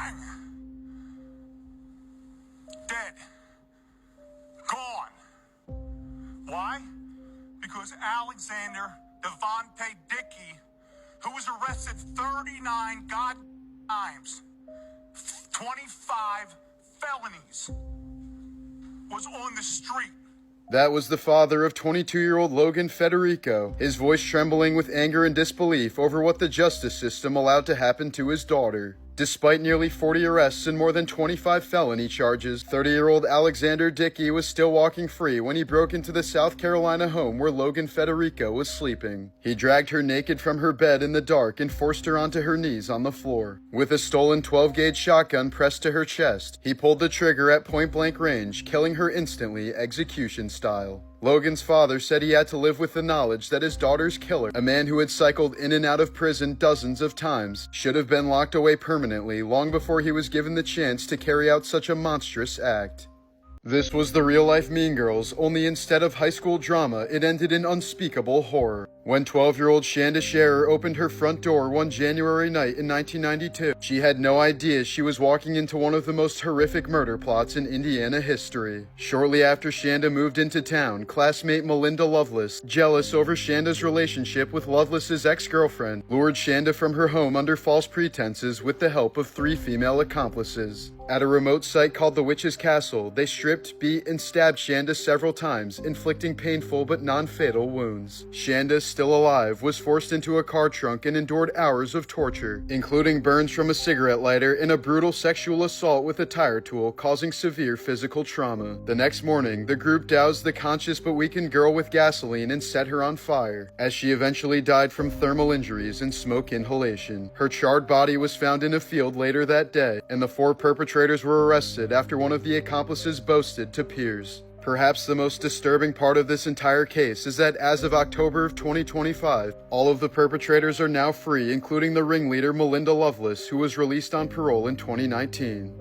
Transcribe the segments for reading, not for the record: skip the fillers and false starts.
Bang! Dead. Gone. Why? Because Alexander Devontae Dickey, who was arrested 39 times, 25 felonies, was on the street. That was the father of 22-year-old Logan Federico, his voice trembling with anger and disbelief over what the justice system allowed to happen to his daughter. Despite nearly 40 arrests and more than 25 felony charges, 30-year-old Alexander Dickey was still walking free when he broke into the South Carolina home where Logan Federico was sleeping. He dragged her naked from her bed in the dark and forced her onto her knees on the floor. With a stolen 12-gauge shotgun pressed to her chest, he pulled the trigger at point-blank range, killing her instantly, execution style. Logan's father said he had to live with the knowledge that his daughter's killer, a man who had cycled in and out of prison dozens of times, should have been locked away permanently long before he was given the chance to carry out such a monstrous act. This was the real-life Mean Girls, only instead of high school drama, it ended in unspeakable horror. When 12-year-old Shanda Scherer opened her front door one January night in 1992, she had no idea she was walking into one of the most horrific murder plots in Indiana history. Shortly after Shanda moved into town, classmate Melinda Loveless, jealous over Shanda's relationship with Loveless's ex-girlfriend, lured Shanda from her home under false pretenses with the help of 3 female accomplices. At a remote site called the Witch's Castle, they stripped, beat, and stabbed Shanda several times, inflicting painful but non-fatal wounds. Shanda, still alive, was forced into a car trunk and endured hours of torture, including burns from a cigarette lighter and a brutal sexual assault with a tire tool, causing severe physical trauma. The next morning, the group doused the conscious but weakened girl with gasoline and set her on fire, as she eventually died from thermal injuries and smoke inhalation. Her charred body was found in a field later that day, and the 4 perpetrators were arrested after one of the accomplices boasted to peers. Perhaps the most disturbing part of this entire case is that as of October of 2025, all of the perpetrators are now free, including the ringleader Melinda Loveless, who was released on parole in 2019.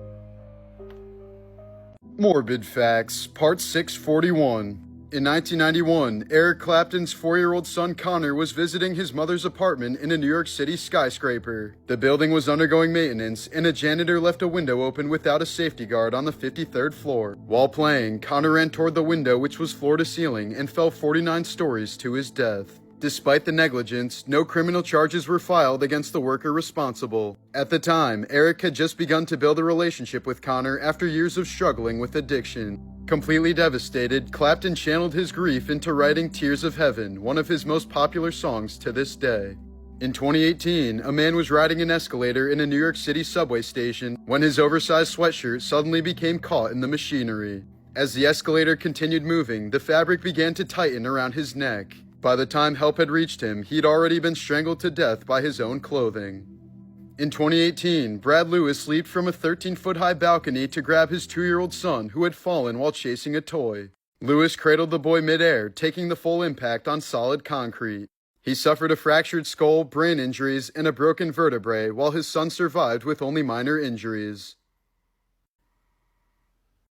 Morbid Facts, Part 641. In 1991, Eric Clapton's 4-year-old son Connor was visiting his mother's apartment in a New York City skyscraper. The building was undergoing maintenance, and a janitor left a window open without a safety guard on the 53rd floor. While playing, Connor ran toward the window, which was floor to ceiling, and fell 49 stories to his death. Despite the negligence, no criminal charges were filed against the worker responsible. At the time, Eric had just begun to build a relationship with Connor after years of struggling with addiction. Completely devastated, Clapton channeled his grief into writing Tears of Heaven, one of his most popular songs to this day. In 2018, a man was riding an escalator in a New York City subway station when his oversized sweatshirt suddenly became caught in the machinery. As the escalator continued moving, the fabric began to tighten around his neck. By the time help had reached him, he'd already been strangled to death by his own clothing. In 2018, Brad Lewis leaped from a 13-foot-high balcony to grab his 2-year-old son who had fallen while chasing a toy. Lewis cradled the boy midair, taking the full impact on solid concrete. He suffered a fractured skull, brain injuries, and a broken vertebrae, while his son survived with only minor injuries.